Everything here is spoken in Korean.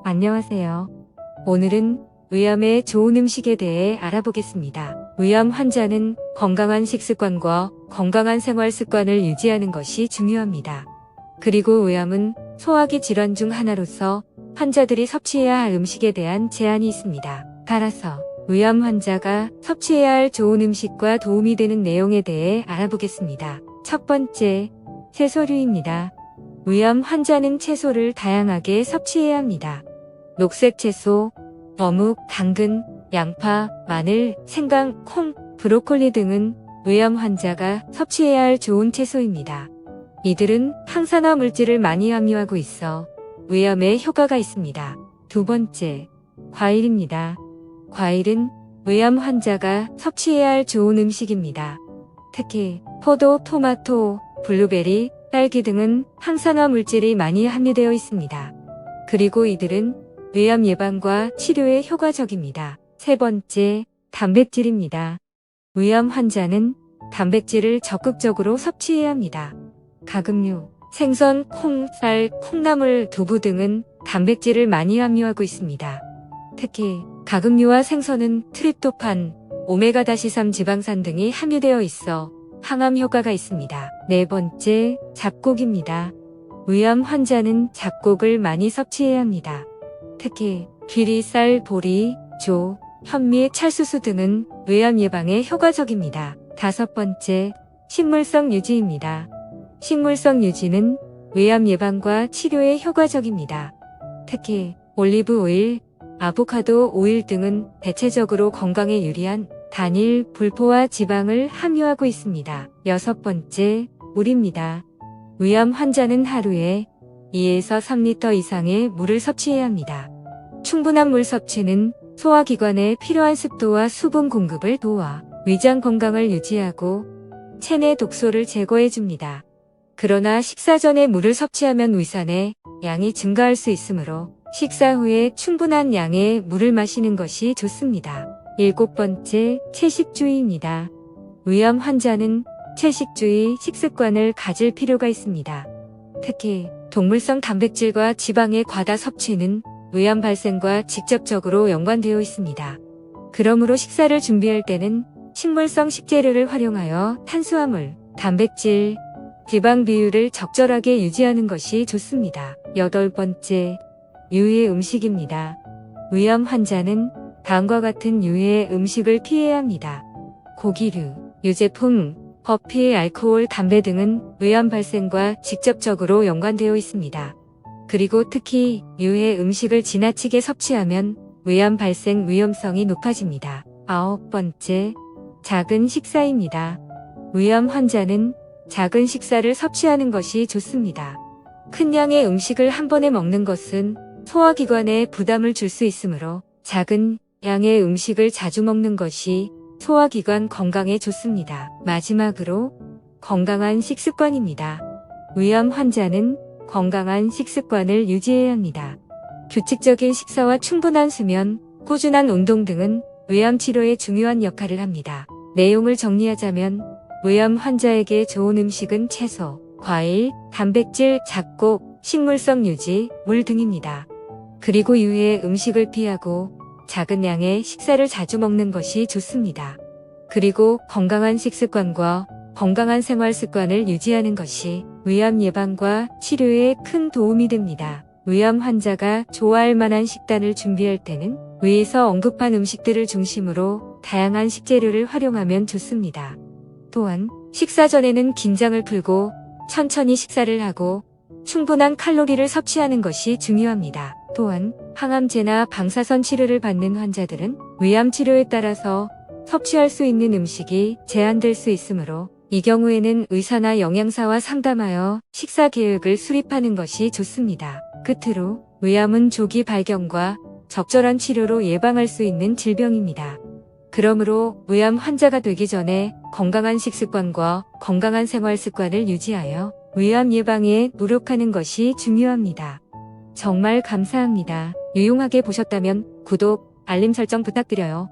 안녕하세요. 오늘은 위암에 좋은 음식에 대해 알아보겠습니다. 위암 환자는 건강한 식습관과 건강한 생활 습관을 유지하는 것이 중요합니다. 그리고 위암은 소화기 질환 중 하나로서 환자들이 섭취해야 할 음식에 대한 제한이 있습니다. 따라서 위암 환자가 섭취해야 할 좋은 음식과 도움이 되는 내용에 대해 알아보겠습니다. 첫 번째, 채소류입니다. 위암 환자는 채소를 다양하게 섭취해야 합니다. 녹색 채소, 어묵, 당근, 양파, 마늘, 생강, 콩, 브로콜리 등은 위암 환자가 섭취해야 할 좋은 채소입니다. 이들은 항산화 물질을 많이 함유하고 있어 위암에 효과가 있습니다. 두 번째, 과일입니다. 과일은 위암 환자가 섭취해야 할 좋은 음식입니다. 특히 포도, 토마토, 블루베리, 딸기 등은 항산화 물질이 많이 함유되어 있습니다. 그리고 이들은 위암 예방과 치료에 효과적입니다. 세 번째, 단백질입니다. 위암 환자는 단백질을 적극적으로 섭취해야 합니다. 가금류, 생선, 콩, 쌀, 콩나물, 두부 등은 단백질을 많이 함유하고 있습니다. 특히 가금류와 생선은 트립토판, 오메가-3 지방산 등이 함유되어 있어 항암 효과가 있습니다. 네 번째, 잡곡입니다. 위암 환자는 잡곡을 많이 섭취해야 합니다. 특히 귀리, 쌀, 보리, 조, 현미, 찰수수 등은 위암 예방에 효과적입니다. 다섯 번째, 식물성 유지입니다. 식물성 유지는 위암 예방과 치료에 효과적입니다. 특히 올리브 오일, 아보카도 오일 등은 대체적으로 건강에 유리한 단일, 불포화 지방을 함유하고 있습니다. 여섯 번째, 물입니다. 위암 환자는 하루에 2에서 3리터 이상의 물을 섭취해야 합니다. 충분한 물 섭취는 소화기관에 필요한 습도와 수분 공급을 도와 위장 건강을 유지하고 체내 독소를 제거해줍니다. 그러나 식사 전에 물을 섭취하면 위산의 양이 증가할 수 있으므로 식사 후에 충분한 양의 물을 마시는 것이 좋습니다. 일곱 번째, 채식주의입니다. 위암 환자는 채식주의 식습관을 가질 필요가 있습니다. 특히 동물성 단백질과 지방의 과다 섭취는 위암 발생과 직접적으로 연관되어 있습니다. 그러므로 식사를 준비할 때는 식물성 식재료를 활용하여 탄수화물, 단백질, 지방 비율을 적절하게 유지하는 것이 좋습니다. 여덟 번째, 유해 음식입니다. 위암 환자는 다음과 같은 유해 음식을 피해야 합니다. 고기류, 유제품, 커피, 알코올, 담배 등은 위암 발생과 직접적으로 연관되어 있습니다. 그리고 특히 유해 음식을 지나치게 섭취하면 위암 발생 위험성이 높아집니다. 아홉 번째, 작은 식사입니다. 위암 환자는 작은 식사를 섭취하는 것이 좋습니다. 큰 양의 음식을 한 번에 먹는 것은 소화기관에 부담을 줄 수 있으므로 작은 양의 음식을 자주 먹는 것이 소화기관 건강에 좋습니다. 마지막으로 건강한 식습관입니다. 위암 환자는 건강한 식습관을 유지해야 합니다. 규칙적인 식사와 충분한 수면, 꾸준한 운동 등은 위암 치료에 중요한 역할을 합니다. 내용을 정리하자면 위암 환자에게 좋은 음식은 채소, 과일, 단백질, 잡곡, 식물성 유지, 물 등입니다. 그리고 유해 음식을 피하고 작은 양의 식사를 자주 먹는 것이 좋습니다. 그리고 건강한 식습관과 건강한 생활 습관을 유지하는 것이 위암 예방과 치료에 큰 도움이 됩니다. 위암 환자가 좋아할 만한 식단을 준비할 때는 위에서 언급한 음식들을 중심으로 다양한 식재료를 활용하면 좋습니다. 또한 식사 전에는 긴장을 풀고 천천히 식사를 하고 충분한 칼로리를 섭취하는 것이 중요합니다. 또한 항암제나 방사선 치료를 받는 환자들은 위암 치료에 따라서 섭취할 수 있는 음식이 제한될 수 있으므로 이 경우에는 의사나 영양사와 상담하여 식사 계획을 수립하는 것이 좋습니다. 끝으로 위암은 조기 발견과 적절한 치료로 예방할 수 있는 질병입니다. 그러므로 위암 환자가 되기 전에 건강한 식습관과 건강한 생활 습관을 유지하여 위암 예방에 노력하는 것이 중요합니다. 정말 감사합니다. 유용하게 보셨다면 구독, 알림 설정 부탁드려요.